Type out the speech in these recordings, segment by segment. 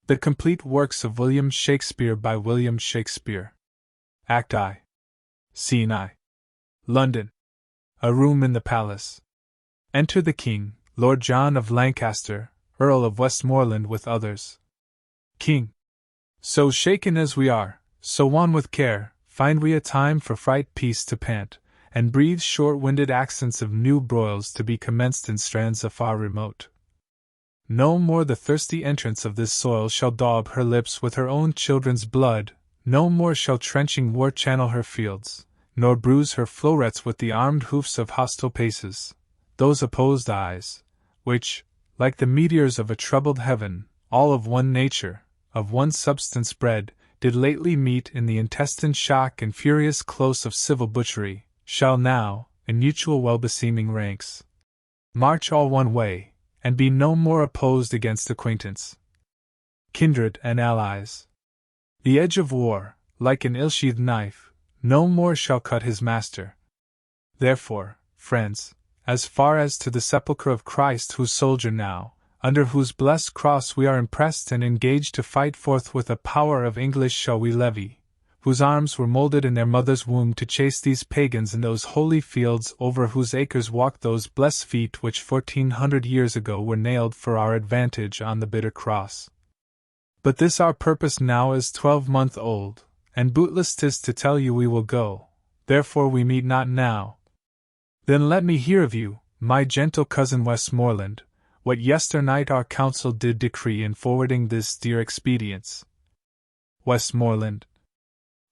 The Complete Works of William Shakespeare by William Shakespeare. Act I. Scene I. London. A room in the palace. Enter the King, Lord John of Lancaster, Earl of Westmoreland with others. King. So shaken as we are, so wan with care, find we a time for fright peace to pant, and breathe short-winded accents of new broils to be commenced in strands afar remote. No more the thirsty entrance of this soil shall daub her lips with her own children's blood, no more shall trenching war channel her fields, nor bruise her flowrets with the armed hoofs of hostile paces, those opposed eyes, which, like the meteors of a troubled heaven, all of one nature, of one substance bred, did lately meet in the intestine shock and furious close of civil butchery, shall now, in mutual well-beseeming ranks, march all one way, and be no more opposed against acquaintance, kindred, and allies. The edge of war, like an ill-sheathed knife, no more shall cut his master. Therefore, friends, as far as to the sepulchre of Christ whose soldier now, under whose blessed cross we are impressed and engaged to fight forth with a power of English shall we levy, whose arms were molded in their mother's womb to chase these pagans in those holy fields over whose acres walked those blessed feet which 1400 years ago were nailed for our advantage on the bitter cross. But this our purpose now is 12-month old, and bootless 'tis to tell you we will go, therefore we meet not now. Then let me hear of you, my gentle cousin Westmoreland, what yesternight our council did decree in forwarding this dear expedience. Westmoreland.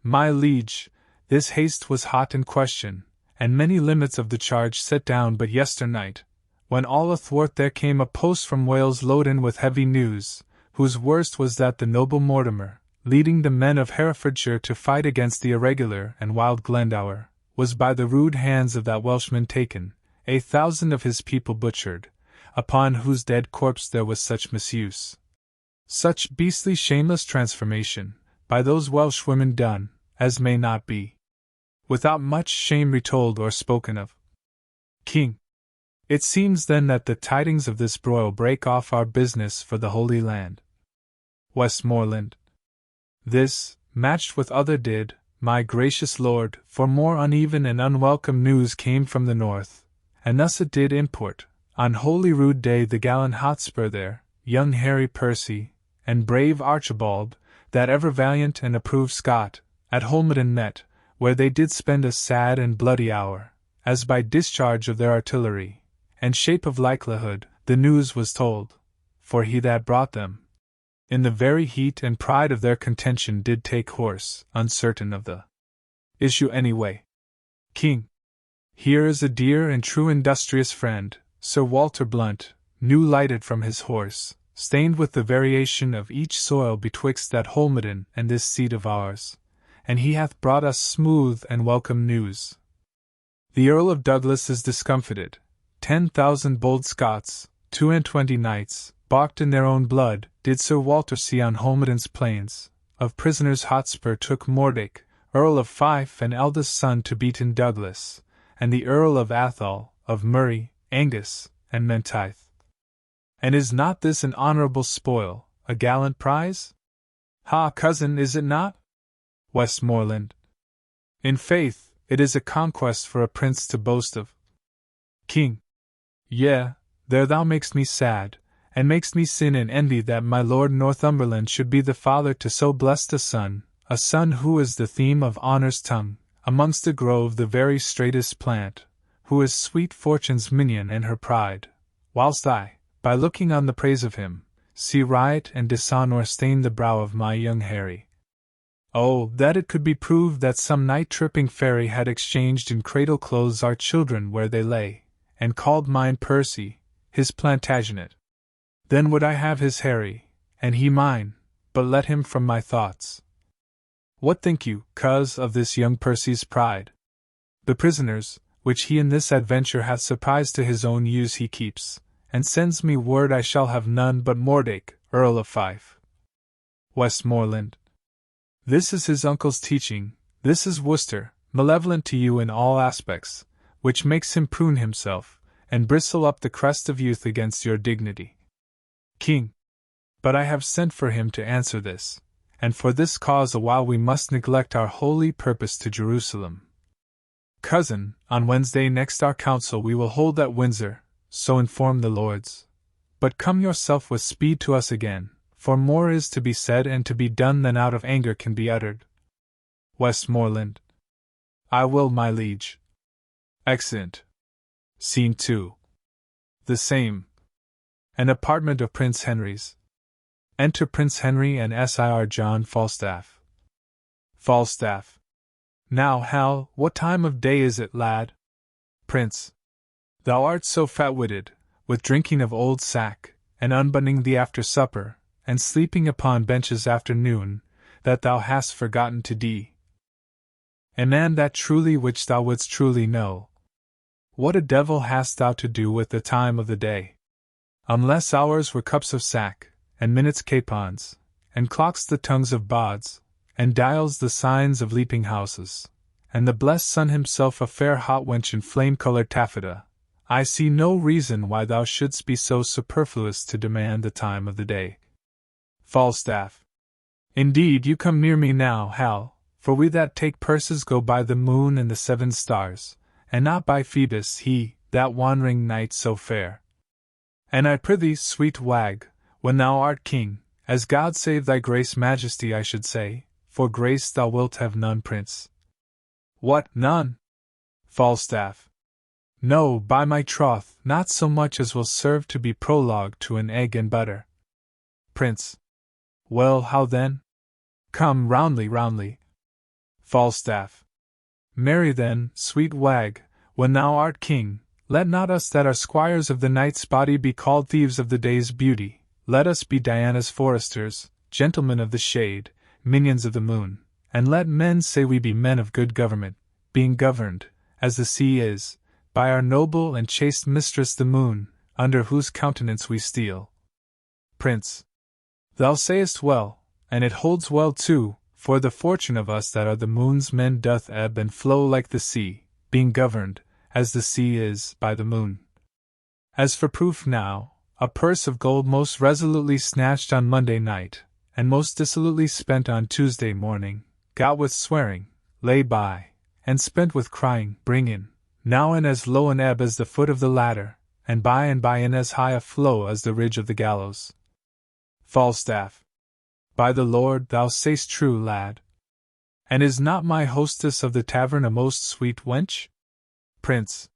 My liege, this haste was hot in question, and many limits of the charge set down but yesternight, when all athwart there came a post from Wales loaden with heavy news, whose worst was that the noble Mortimer, leading the men of Herefordshire to fight against the irregular and wild Glendower, was by the rude hands of that Welshman taken, 1,000 of his people butchered, upon whose dead corpse there was such misuse, such beastly shameless transformation, by those Welsh women done, as may not be, without much shame retold or spoken of. King. It seems then that the tidings of this broil break off our business for the Holy Land. Westmoreland. This, matched with other did, my gracious lord, for more uneven and unwelcome news came from the north, and thus it did import, on Holy Rood Day the gallant Hotspur there, young Harry Percy, and brave Archibald, that ever valiant and approved Scot, at Holmedon met, where they did spend a sad and bloody hour, as by discharge of their artillery, and shape of likelihood, the news was told, for he that brought them, in the very heat and pride of their contention did take horse, uncertain of the issue anyway. King. Here is a dear and true industrious friend, Sir Walter Blunt, new lighted from his horse, stained with the variation of each soil betwixt that Holmedon and this seat of ours, and he hath brought us smooth and welcome news. The Earl of Douglas is discomfited, 10,000 bold Scots, 22 knights, balked in their own blood, did Sir Walter see on Holmedon's plains, of prisoners Hotspur took Mordick, Earl of Fife and eldest son to beaten Douglas, and the Earl of Athol, of Murray, Angus, and Menteith. And is not this an honourable spoil, a gallant prize? Ha, cousin, is it not? Westmoreland. In faith, it is a conquest for a prince to boast of. King. Yea, there thou makest me sad, and makest me sin and envy that my Lord Northumberland should be the father to so blessed a son who is the theme of honour's tongue, amongst a grove the very straightest plant, who is sweet fortune's minion and her pride, whilst I, by looking on the praise of him, see riot and dishonour stain the brow of my young Harry. Oh, that it could be proved that some night-tripping fairy had exchanged in cradle clothes our children where they lay, and called mine Percy, his Plantagenet. Then would I have his Harry, and he mine, but let him from my thoughts. What think you, coz, of this young Percy's pride? The prisoners, which he in this adventure hath surprised to his own use he keeps, and sends me word I shall have none but Mordick, Earl of Fife. Westmoreland. This is his uncle's teaching, this is Worcester, malevolent to you in all aspects, which makes him prune himself, and bristle up the crest of youth against your dignity. King. But I have sent for him to answer this, and for this cause awhile we must neglect our holy purpose to Jerusalem. Cousin, on Wednesday next our council we will hold at Windsor, so inform the lords. But come yourself with speed to us again, for more is to be said and to be done than out of anger can be uttered. Westmoreland. I will, my liege. Exeunt. Scene 2. The same. An apartment of Prince Henry's. Enter Prince Henry and Sir John Falstaff. Falstaff. Now, Hal, what time of day is it, lad? Prince. Thou art so fat-witted, with drinking of old sack, and unbuttoning thee after supper, and sleeping upon benches after noon, that thou hast forgotten to d. A man that truly which thou wouldst truly know. What a devil hast thou to do with the time of the day? Unless hours were cups of sack, and minutes capons, and clocks the tongues of bawds, and dials the signs of leaping houses, and the blessed sun himself a fair hot wench in flame-colored taffeta, I see no reason why thou shouldst be so superfluous to demand the time of the day. Falstaff. Indeed you come near me now, Hal, for we that take purses go by the moon and the 7 stars, and not by Phoebus he, that wandering knight so fair. And I prithee, sweet wag, when thou art king, as God save thy grace majesty I should say, for grace thou wilt have none, prince. What, none? Falstaff. No, by my troth, not so much as will serve to be prologue to an egg and butter. Prince. Well, how then? Come, roundly. Falstaff. Marry then, sweet wag, when thou art king, let not us that are squires of the night's body be called thieves of the day's beauty, let us be Diana's foresters, gentlemen of the shade, minions of the moon, and let men say we be men of good government, being governed, as the sea is, by our noble and chaste mistress the moon, under whose countenance we steal. Prince. Thou sayest well, and it holds well too, for the fortune of us that are the moon's men doth ebb and flow like the sea, being governed, as the sea is, by the moon. As for proof now, a purse of gold most resolutely snatched on Monday night, and most dissolutely spent on Tuesday morning, got with swearing, lay by, and spent with crying, bring in, now in as low an ebb as the foot of the ladder, and by in as high a flow as the ridge of the gallows. Falstaff. By the Lord, thou say'st true, lad. And is not my hostess of the tavern a most sweet wench? Prince.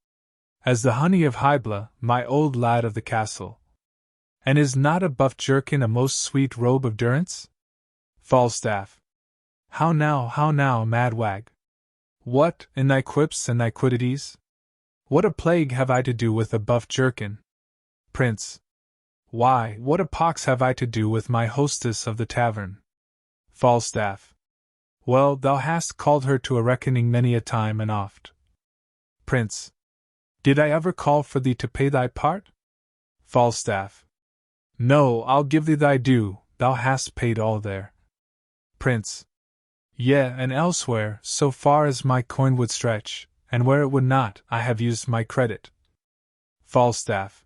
As the honey of Hybla, my old lad of the castle. And is not a buff jerkin a most sweet robe of durance? Falstaff. How now, mad wag? What, in thy quips and thy quiddities? What a plague have I to do with a buff jerkin? Prince. Why, what a pox have I to do with my hostess of the tavern? Falstaff. Well, thou hast called her to a reckoning many a time and oft. Prince. Did I ever call for thee to pay thy part? Falstaff. No, I'll give thee thy due, thou hast paid all there. Prince. Yea, and elsewhere, so far as my coin would stretch, and where it would not, I have used my credit. Falstaff.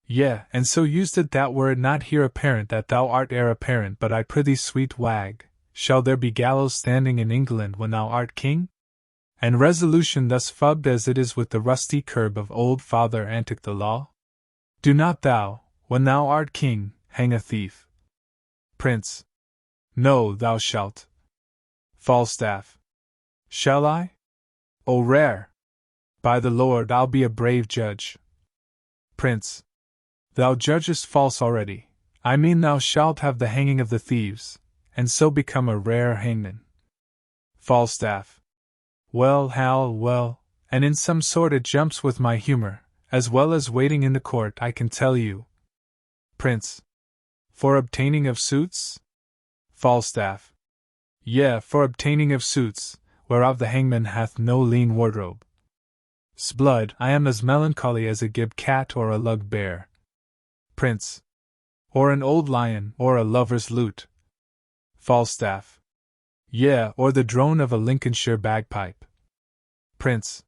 Yea, and so used it that were it not here apparent that thou art heir apparent, but I prithee, sweet wag, shall there be gallows standing in England when thou art king? And resolution thus fubbed as it is with the rusty curb of old Father Antic the law? Do not thou, when thou art king, hang a thief. Prince. No, thou shalt. Falstaff. Shall I? O rare! By the Lord, I'll be a brave judge. Prince. Thou judgest false already. I mean thou shalt have the hanging of the thieves, and so become a rare hangman. Falstaff. Well, Hal, well, and in some sort it jumps with my humor, as well as waiting in the court, I can tell you. Prince. For obtaining of suits? Falstaff. Yea, for obtaining of suits, whereof the hangman hath no lean wardrobe. 'Sblood, I am as melancholy as a gib cat or a lug bear. Prince. Or an old lion, or a lover's lute. Falstaff. Yea, or the drone of a Lincolnshire bagpipe. Prince.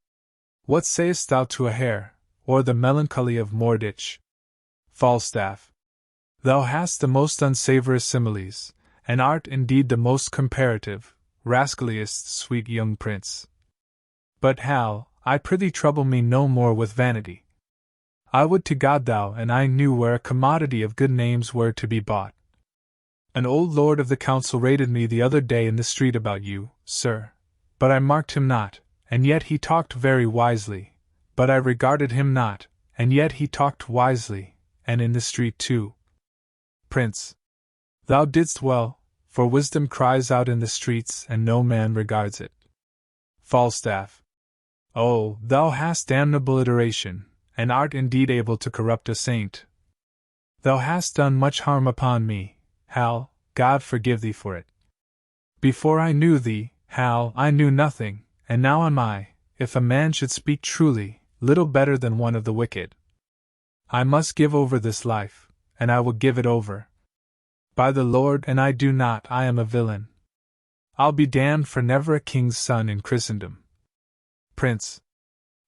What sayest thou to a hare, or the melancholy of Moorditch? Falstaff. Thou hast the most unsavourous similes, and art indeed the most comparative, rascaliest sweet young prince. But, Hal, I prithee trouble me no more with vanity. I would to God thou and I knew where a commodity of good names were to be bought. An old lord of the council rated me the other day in the street about you, sir, but I marked him not, and yet he talked very wisely, but I regarded him not, and yet he talked wisely, and in the street too. Prince, thou didst well, for wisdom cries out in the streets and no man regards it. Falstaff. Oh, thou hast damnable iteration, and art indeed able to corrupt a saint. Thou hast done much harm upon me, Hal, God forgive thee for it. Before I knew thee, Hal, I knew nothing, and now am I, if a man should speak truly, little better than one of the wicked. I must give over this life, and I will give it over. By the Lord, and I do not, I am a villain. I'll be damned for never a king's son in Christendom. Prince.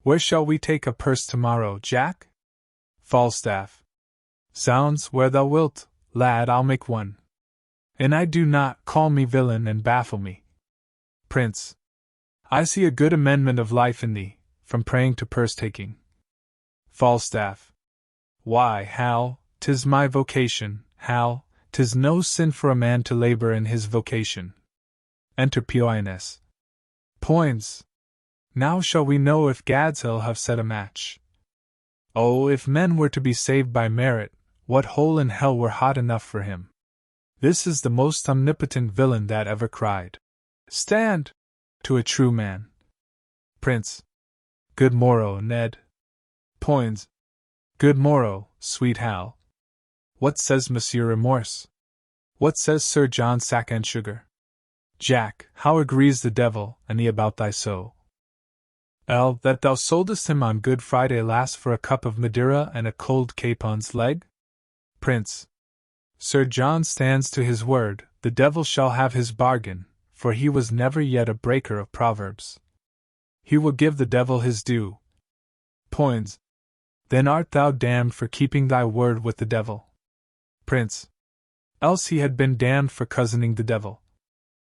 Where shall we take a purse tomorrow, Jack? Falstaff. Zounds, where thou wilt, lad, I'll make one. And I do not, call me villain and baffle me. Prince. I see a good amendment of life in thee, from praying to purse-taking. Falstaff. Why, Hal, 'tis my vocation, Hal, 'tis no sin for a man to labor in his vocation. Enter Poins. Poins. Now shall we know if Gadshill have set a match. Oh, if men were to be saved by merit, what hole in hell were hot enough for him? This is the most omnipotent villain that ever cried, "Stand!" to a true man. Prince. Good morrow, Ned. Poins. Good morrow, sweet Hal. What says Monsieur Remorse? What says Sir John Sack and Sugar? Jack, how agrees the devil and he about thy soul? That thou soldest him on Good Friday last for a cup of Madeira and a cold capon's leg? Prince. Sir John stands to his word, the devil shall have his bargain, for he was never yet a breaker of proverbs. He will give the devil his due. Poins. Then art thou damned for keeping thy word with the devil. Prince. Else he had been damned for cousining the devil.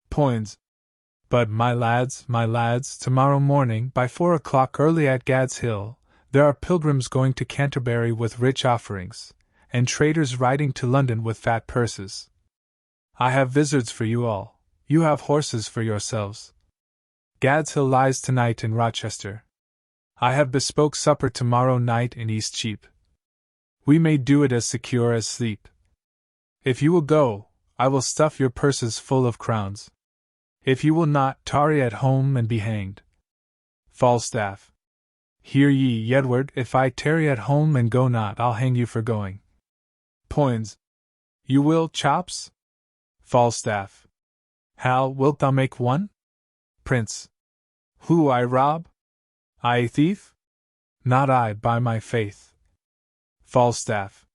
Poins. But, my lads, tomorrow morning, by 4 o'clock early at Gad's Hill, there are pilgrims going to Canterbury with rich offerings, and traders riding to London with fat purses. I have vizards for you all, you have horses for yourselves. Gad's Hill lies tonight in Rochester. I have bespoke supper tomorrow night in Eastcheap. We may do it as secure as sleep. If you will go, I will stuff your purses full of crowns. If you will not, tarry at home and be hanged. Falstaff. Hear ye, Edward, if I tarry at home and go not, I'll hang you for going. Poins. You will, Chops? Falstaff. Hal, wilt thou make one? Prince. Who, I rob? I a thief? Not I, by my faith. Falstaff.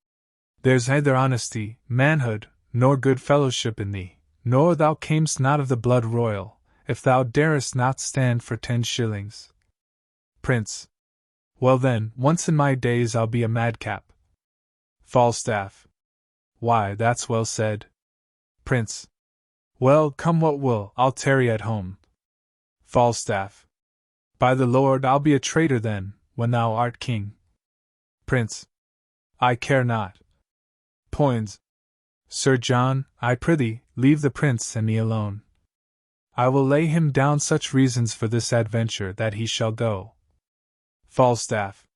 There's neither honesty, manhood, nor good fellowship in thee, nor thou camest not of the blood royal, if thou darest not stand for 10 shillings. Prince. Well then, once in my days I'll be a madcap. Falstaff. Why, that's well said. Prince. Well, come what will, I'll tarry at home. Falstaff. By the Lord, I'll be a traitor then, when thou art king. Prince. I care not. Poins. Sir John, I prithee, leave the prince and me alone. I will lay him down such reasons for this adventure that he shall go. Falstaff.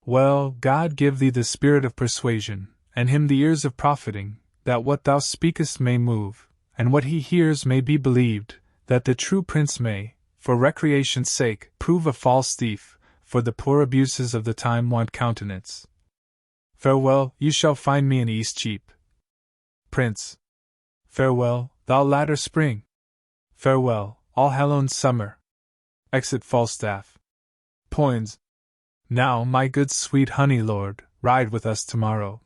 Well, God give thee the spirit of persuasion, and him the ears of profiting, that what thou speakest may move, and what he hears may be believed, that the true prince may, for recreation's sake, prove a false thief, for the poor abuses of the time want countenance. Farewell, you shall find me in Eastcheap. Prince. Farewell, thou latter spring. Farewell, all Hallown's summer. Exit Falstaff. Poins. Now, my good sweet honey lord, ride with us tomorrow.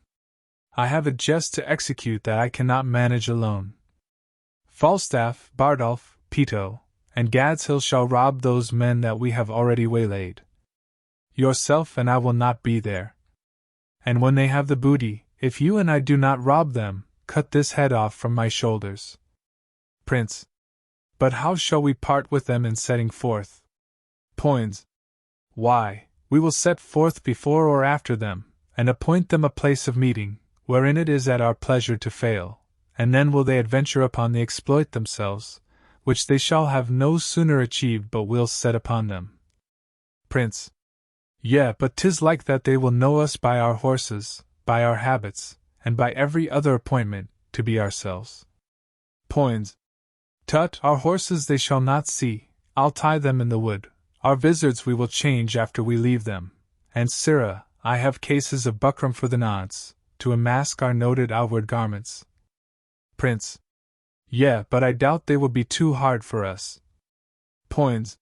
I have a jest to execute that I cannot manage alone. Falstaff, Bardolph, Peto, and Gadshill shall rob those men that we have already waylaid. Yourself and I will not be there. And when they have the booty, if you and I do not rob them, cut this head off from my shoulders. Prince. But how shall we part with them in setting forth? Poins. Why, we will set forth before or after them, and appoint them a place of meeting, wherein it is at our pleasure to fail, and then will they adventure upon the exploit themselves, which they shall have no sooner achieved but we'll set upon them. Prince. Yea, but 'tis like that they will know us by our horses, by our habits, and by every other appointment, to be ourselves. Poins. Tut, our horses they shall not see, I'll tie them in the wood. Our vizards we will change after we leave them, and sirrah, I have cases of buckram for the nonce, to amask our noted outward garments. Prince. Yea, but I doubt they will be too hard for us. Poins.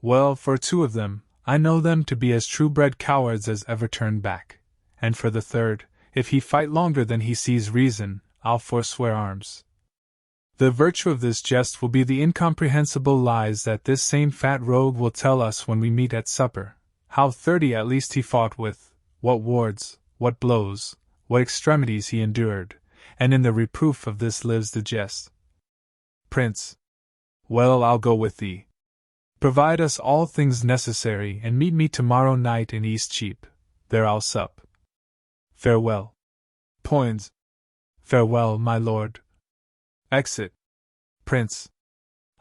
Well, for 2 of them, I know them to be as true-bred cowards as ever turned back, and for the 3rd, if he fight longer than he sees reason, I'll forswear arms. The virtue of this jest will be the incomprehensible lies that this same fat rogue will tell us when we meet at supper, how 30 at least he fought with, what wards, what blows, what extremities he endured, and in the reproof of this lives the jest. Prince. Well, I'll go with thee. Provide us all things necessary, and meet me tomorrow night in Eastcheap. There I'll sup. Farewell. Poins. Farewell, my lord. Exit. Prince.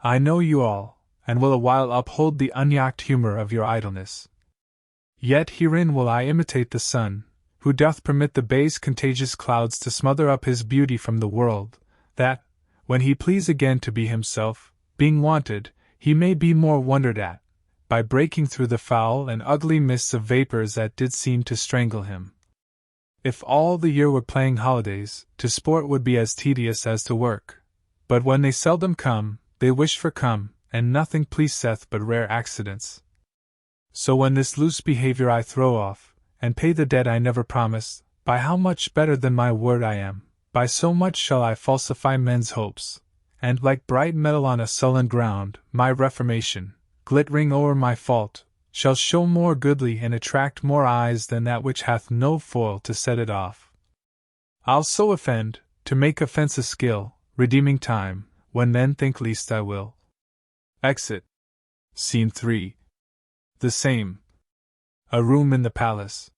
I know you all, and will awhile uphold the unyacked humour of your idleness. Yet herein will I imitate the sun, who doth permit the base contagious clouds to smother up his beauty from the world, that, when he please again to be himself, being wanted, he may be more wondered at, by breaking through the foul and ugly mists of vapours that did seem to strangle him. If all the year were playing holidays, to sport would be as tedious as to work. But when they seldom come, they wish for come, and nothing pleaseth but rare accidents. So when this loose behaviour I throw off, and pay the debt I never promised, by how much better than my word I am, by so much shall I falsify men's hopes, and like bright metal on a sullen ground, my reformation, glittering o'er my fault, shall show more goodly and attract more eyes than that which hath no foil to set it off. I'll so offend, to make offence a skill, redeeming time, when men think least I will. Exit. Scene 3. The same. A room in the palace.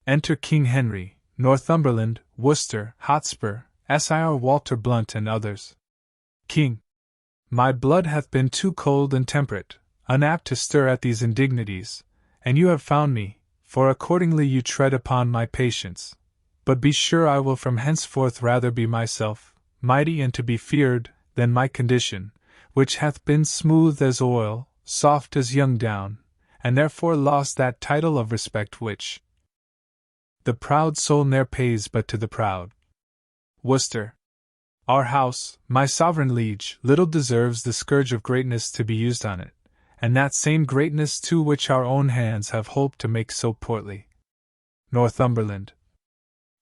Enter King Henry, Northumberland, Worcester, Hotspur, Sir Walter Blunt and others. King. My blood hath been too cold and temperate, unapt to stir at these indignities, and you have found me, for accordingly you tread upon my patience. But be sure I will from henceforth rather be myself, mighty and to be feared, than my condition, which hath been smooth as oil, soft as young down, and therefore lost that title of respect which the proud soul ne'er pays but to the proud. Worcester. Our house, my sovereign liege, little deserves the scourge of greatness to be used on it, and that same greatness too which our own hands have hoped to make so portly. Northumberland.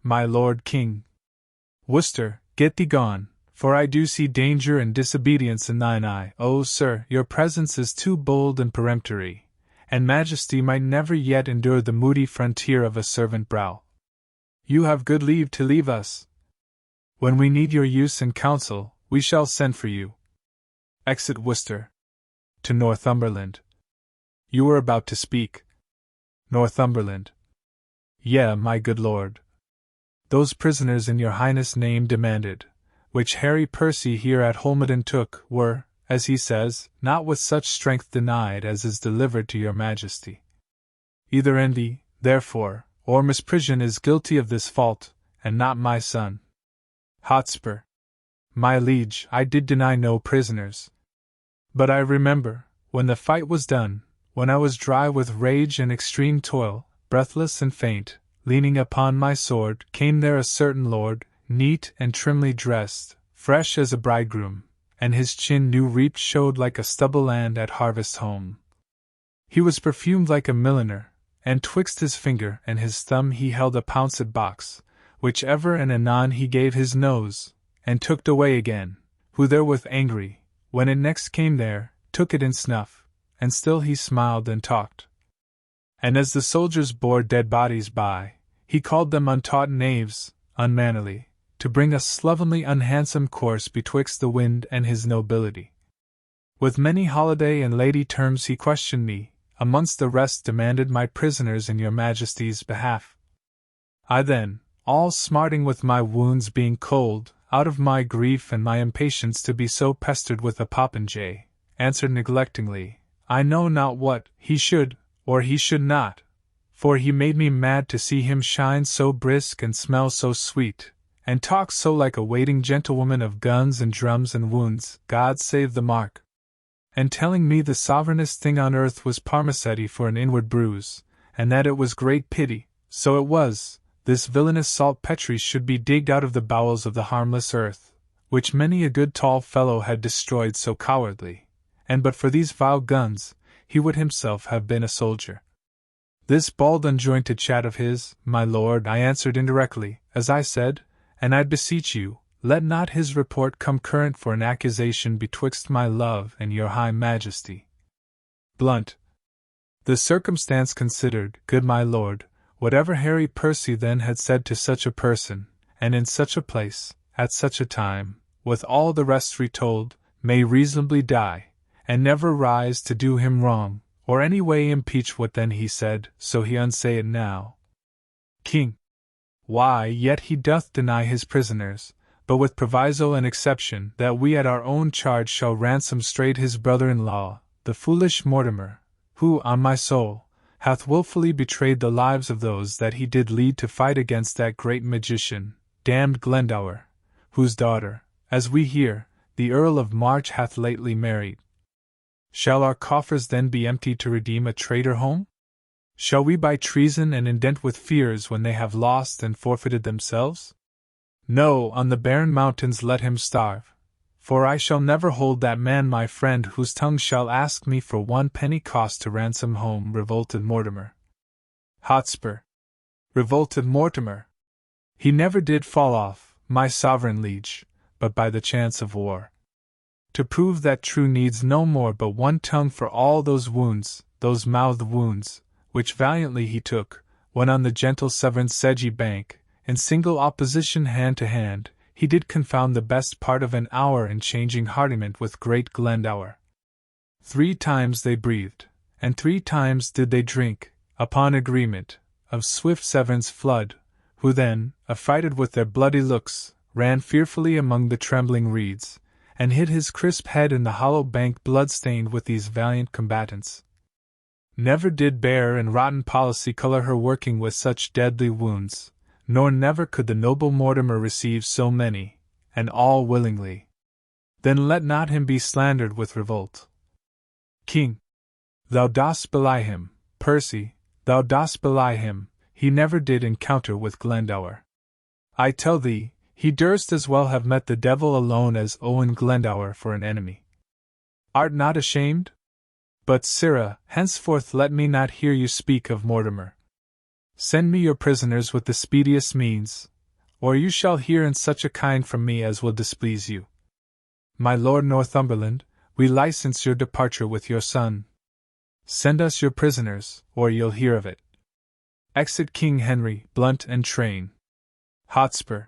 My lord King. Worcester, get thee gone, for I do see danger and disobedience in thine eye. O sir, your presence is too bold and peremptory, and majesty might never yet endure the moody frontier of a servant brow. You have good leave to leave us. When we need your use and counsel, we shall send for you. Exit Worcester. To Northumberland. You were about to speak. Northumberland. Yea, my good lord. Those prisoners in your highness' name demanded, which Harry Percy here at Holmedon took, were, as he says, not with such strength denied as is delivered to your majesty. Either envy, therefore, or misprision is guilty of this fault, and not my son. Hotspur. My liege, I did deny no prisoners. But I remember, when the fight was done, when I was dry with rage and extreme toil, breathless and faint, leaning upon my sword, came there a certain lord, neat and trimly dressed, fresh as a bridegroom, and his chin new reaped showed like a stubble land at harvest home. He was perfumed like a milliner, and twixt his finger and his thumb he held a pouncet box, which ever and anon he gave his nose, and tooked away again, who therewith angry, when it next came there, took it in snuff, and still he smiled and talked. And as the soldiers bore dead bodies by, he called them untaught knaves, unmannerly, to bring a slovenly unhandsome course betwixt the wind and his nobility. With many holiday and lady terms he questioned me, amongst the rest demanded my prisoners in your Majesty's behalf. I then, all smarting with my wounds being cold, out of my grief and my impatience to be so pestered with a popinjay, answered neglectingly, I know not what he should, or he should not, for he made me mad to see him shine so brisk and smell so sweet, and talk so like a waiting gentlewoman of guns and drums and wounds, God save the mark. And telling me the sovereignest thing on earth was parmacetti for an inward bruise, and that it was great pity, so it was, this villainous saltpetre should be digged out of the bowels of the harmless earth, which many a good tall fellow had destroyed so cowardly, and but for these vile guns, he would himself have been a soldier. This bald unjointed chat of his, my lord, I answered indirectly, as I said, and I beseech you, let not his report come current for an accusation betwixt my love and your high majesty. Blunt. The circumstance considered, good my lord, whatever Harry Percy then had said to such a person, and in such a place, at such a time, with all the rest retold, may reasonably die, and never rise to do him wrong, or any way impeach what then he said, so he unsay it now. King. Why, yet he doth deny his prisoners, but with proviso and exception that we at our own charge shall ransom straight his brother-in-law, the foolish Mortimer, who, on my soul, hath wilfully betrayed the lives of those that he did lead to fight against that great magician, damned Glendower, whose daughter, as we hear, the Earl of March hath lately married. Shall our coffers then be empty to redeem a traitor home? Shall we buy treason and indent with fears when they have lost and forfeited themselves? No, on the barren mountains let him starve, for I shall never hold that man my friend whose tongue shall ask me for 1 penny cost to ransom home revolted Mortimer. Hotspur. Revolted Mortimer. He never did fall off, my sovereign liege, but by the chance of war. To prove that true needs no more but 1 tongue for all those wounds, those mouth wounds, which valiantly he took, when on the gentle Severn's sedgy bank, in single opposition hand to hand, he did confound the best part of an hour in changing hardiment with great Glendower. 3 times they breathed, and 3 times did they drink, upon agreement, of swift Severn's flood, who then, affrighted with their bloody looks, ran fearfully among the trembling reeds, and hid his crisp head in the hollow bank blood-stained with these valiant combatants. Never did bare and rotten policy colour her working with such deadly wounds, nor never could the noble Mortimer receive so many, and all willingly. Then let not him be slandered with revolt. King. Thou dost belie him, Percy, thou dost belie him, he never did encounter with Glendower. I tell thee, he durst as well have met the devil alone as Owen Glendower for an enemy. Art not ashamed? But, sirrah, henceforth let me not hear you speak of Mortimer. Send me your prisoners with the speediest means, or you shall hear in such a kind from me as will displease you. My Lord Northumberland, we license your departure with your son. Send us your prisoners, or you'll hear of it. Exit King Henry, Blunt and Train. Hotspur.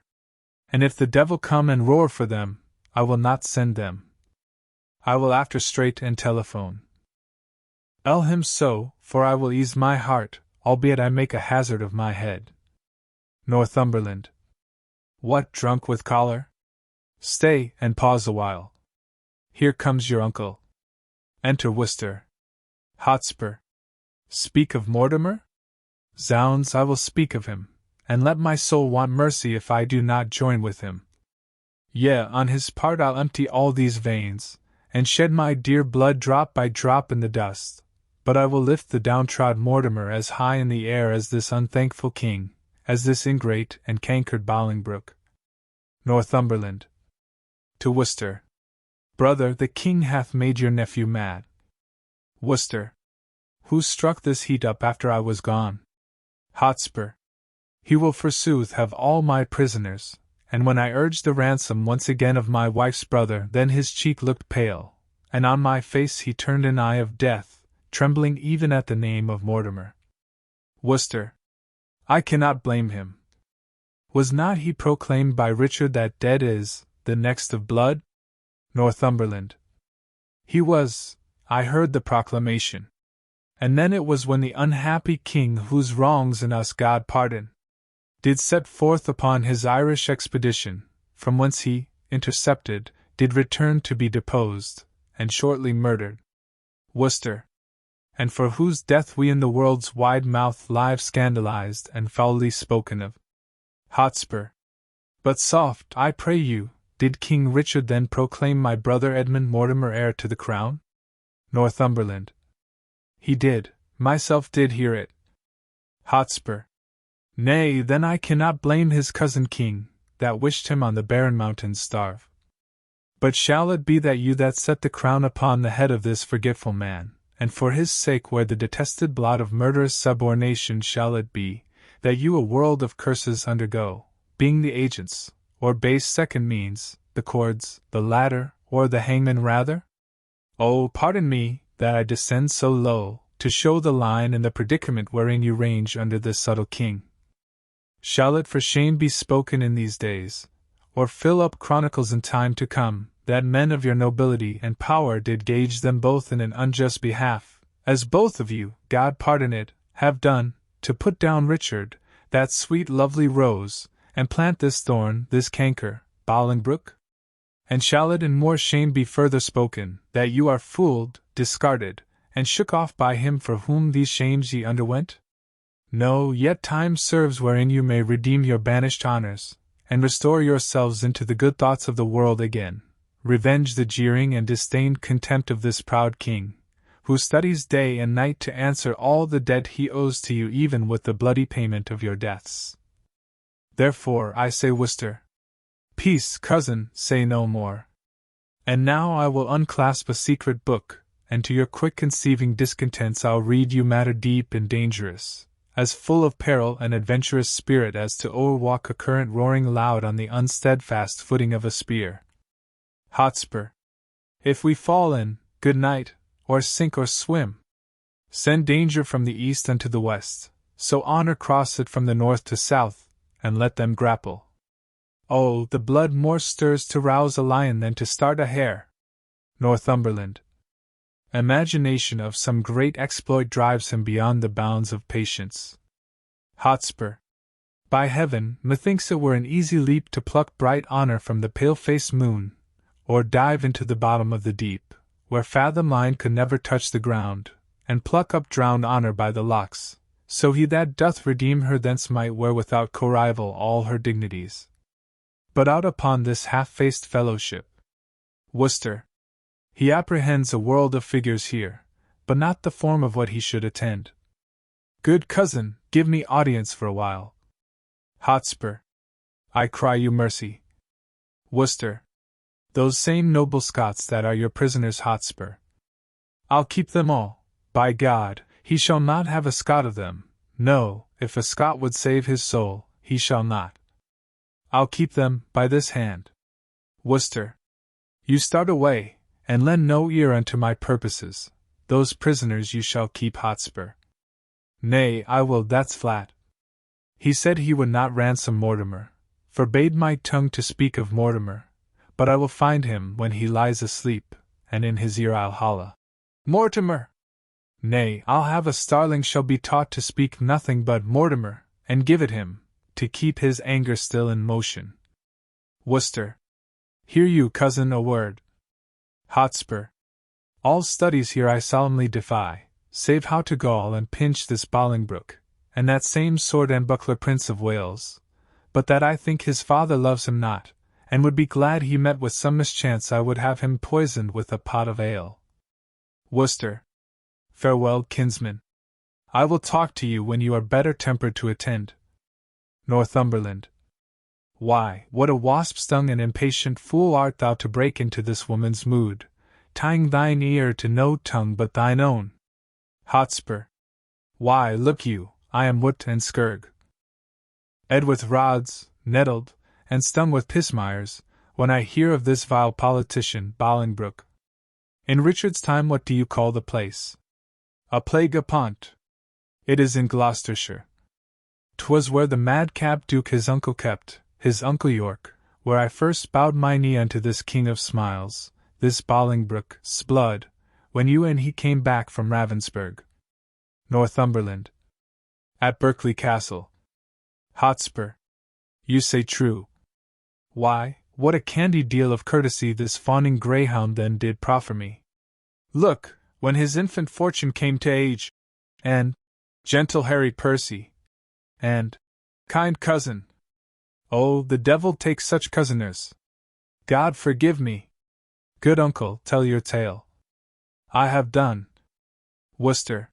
And if the devil come and roar for them, I will not send them. I will after straight and telephone. Tell him so, for I will ease my heart, albeit I make a hazard of my head. Northumberland. What, drunk with choler? Stay, and pause awhile. Here comes your uncle. Enter Worcester. Hotspur. Speak of Mortimer? Zounds, I will speak of him, and let my soul want mercy if I do not join with him. Yea, on his part I'll empty all these veins, and shed my dear blood drop by drop in the dust, but I will lift the downtrodden Mortimer as high in the air as this unthankful king, as this ingrate and cankered Bolingbroke. Northumberland. To Worcester. Brother, the king hath made your nephew mad. Worcester. Who struck this heat up after I was gone? Hotspur. He will forsooth have all my prisoners, and when I urged the ransom once again of my wife's brother, then his cheek looked pale, and on my face he turned an eye of death, trembling even at the name of Mortimer. Worcester. I cannot blame him. Was not he proclaimed by Richard that dead is the next of blood? Northumberland. He was, I heard the proclamation. And then it was when the unhappy king whose wrongs in us God pardon, did set forth upon his Irish expedition, from whence he, intercepted, did return to be deposed, and shortly murdered. Worcester. And for whose death we in the world's wide mouth live scandalized and foully spoken of. Hotspur. But soft, I pray you, did King Richard then proclaim my brother Edmund Mortimer heir to the crown? Northumberland. He did, myself did hear it. Hotspur. Nay, then I cannot blame his cousin king, that wished him on the barren mountains starve. But shall it be that you that set the crown upon the head of this forgetful man, and for his sake wear the detested blot of murderous subornation, shall it be, that you a world of curses undergo, being the agents, or base second means, the cords, the ladder, or the hangman rather? Oh, pardon me, that I descend so low, to show the line and the predicament wherein you range under this subtle king. Shall it for shame be spoken in these days, or fill up chronicles in time to come, that men of your nobility and power did gauge them both in an unjust behalf, as both of you, God pardon it, have done, to put down Richard, that sweet lovely rose, and plant this thorn, this canker, Bolingbroke? And shall it in more shame be further spoken, that you are fooled, discarded, and shook off by him for whom these shames ye underwent? No, yet time serves wherein you may redeem your banished honors, and restore yourselves into the good thoughts of the world again, revenge the jeering and disdained contempt of this proud king, who studies day and night to answer all the debt he owes to you even with the bloody payment of your deaths. Therefore I say, Worcester. Peace, cousin, say no more. And now I will unclasp a secret book, and to your quick conceiving discontents I'll read you matter deep and dangerous, as full of peril and adventurous spirit as to o'erwalk a current roaring loud on the unsteadfast footing of a spear. Hotspur. If we fall in, good night, or sink or swim. Send danger from the east unto the west, so honor cross it from the north to south, and let them grapple. Oh, the blood more stirs to rouse a lion than to start a hare. Northumberland. Imagination of some great exploit drives him beyond the bounds of patience. Hotspur. By heaven, methinks it were an easy leap to pluck bright honor from the pale-faced moon, or dive into the bottom of the deep, where fathom line could never touch the ground, and pluck up drowned honor by the locks, so he that doth redeem her thence might wear without co-rival all her dignities. But out upon this half-faced fellowship. Worcester. He apprehends a world of figures here, but not the form of what he should attend. Good cousin, give me audience for a while. Hotspur. I cry you mercy. Worcester. Those same noble Scots that are your prisoners, Hotspur. I'll keep them all, by God, he shall not have a Scot of them, no, if a Scot would save his soul, he shall not. I'll keep them, by this hand. Worcester. You start away, and lend no ear unto my purposes, those prisoners you shall keep, Hotspur. Nay, I will, that's flat. He said he would not ransom Mortimer, forbade my tongue to speak of Mortimer, but I will find him when he lies asleep, and in his ear I'll holla, Mortimer! Nay, I'll have a starling shall be taught to speak nothing but Mortimer, and give it him, to keep his anger still in motion. Worcester. Hear you, cousin, a word. Hotspur. All studies here I solemnly defy, save how to gall and pinch this Bolingbroke, and that same sword and buckler Prince of Wales, but that I think his father loves him not, and would be glad he met with some mischance I would have him poisoned with a pot of ale. Worcester. Farewell, kinsman. I will talk to you when you are better tempered to attend. Northumberland. Why, what a wasp-stung and impatient fool art thou to break into this woman's mood, tying thine ear to no tongue but thine own. Hotspur. Why, look you, I am wood and scourge. Ed with rods, nettled, and stung with pismires, when I hear of this vile politician, Bolingbroke. In Richard's time what do you call the place? A plague upon't. It is in Gloucestershire. 'Twas where the madcap Duke his uncle kept, his Uncle York, where I first bowed my knee unto this king of smiles, this Bolingbroke's blood, when you and he came back from Ravensburg. Northumberland. At Berkeley Castle. Hotspur. You say true. Why, what a candy deal of courtesy this fawning greyhound then did proffer me. Look, when his infant fortune came to age, and gentle Harry Percy, and kind cousin. Oh, the devil take such cousiners! God forgive me! Good uncle, tell your tale. I have done. Worcester.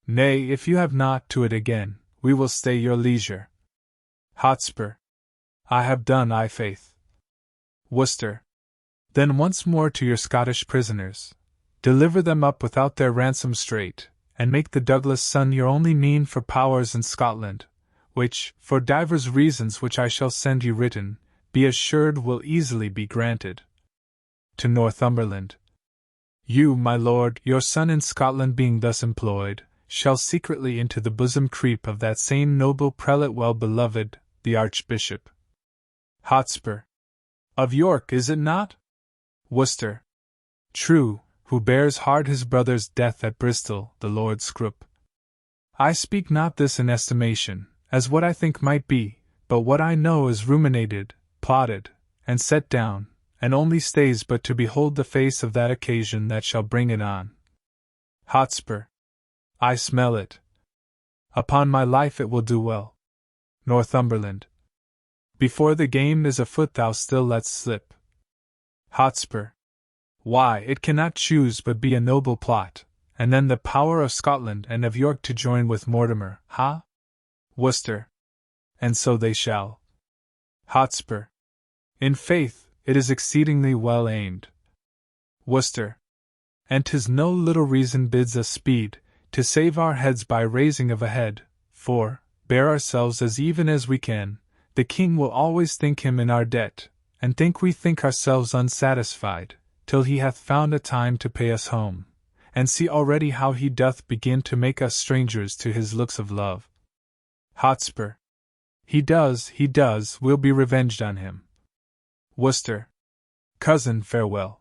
Nay, if you have not, to it again, we will stay your leisure. Hotspur. I have done, I' faith. Worcester. Then once more to your Scottish prisoners. Deliver them up without their ransom straight, and make the Douglas son your only mean for powers in Scotland, which, for divers reasons which I shall send you written, be assured will easily be granted. To Northumberland. You, my lord, your son in Scotland being thus employed, shall secretly into the bosom creep of that same noble prelate well beloved, the Archbishop. Hotspur. Of York, is it not? Worcester. True, who bears hard his brother's death at Bristol, the Lord Scroop. I speak not this in estimation, as what I think might be, but what I know is ruminated, plotted, and set down, and only stays but to behold the face of that occasion that shall bring it on. Hotspur. I smell it. Upon my life it will do well. Northumberland. Before the game is afoot thou still let's slip. Hotspur. Why, it cannot choose but be a noble plot, and then the power of Scotland and of York to join with Mortimer, ha? Worcester. And so they shall. Hotspur. In faith, it is exceedingly well aimed. Worcester. And 'tis no little reason bids us speed, to save our heads by raising of a head, for, bear ourselves as even as we can, the king will always think him in our debt, and think we think ourselves unsatisfied, till he hath found a time to pay us home, and see already how he doth begin to make us strangers to his looks of love. Hotspur. He does, we'll be revenged on him. Worcester. Cousin, farewell.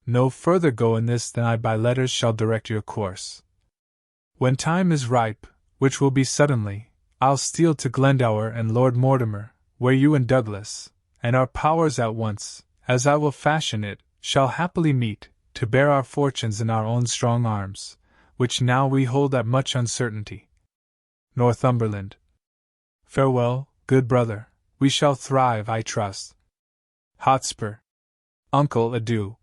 No further go in this than I by letters shall direct your course. When time is ripe, which will be suddenly, I'll steal to Glendower and Lord Mortimer, where you and Douglas, and our powers at once, as I will fashion it, shall happily meet, to bear our fortunes in our own strong arms, which now we hold at much uncertainty. Northumberland. Farewell, good brother, we shall thrive, I trust. Hotspur. Uncle, adieu.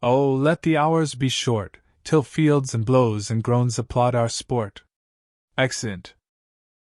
Oh, let the hours be short, till fields and blows and groans applaud our sport. Exeunt.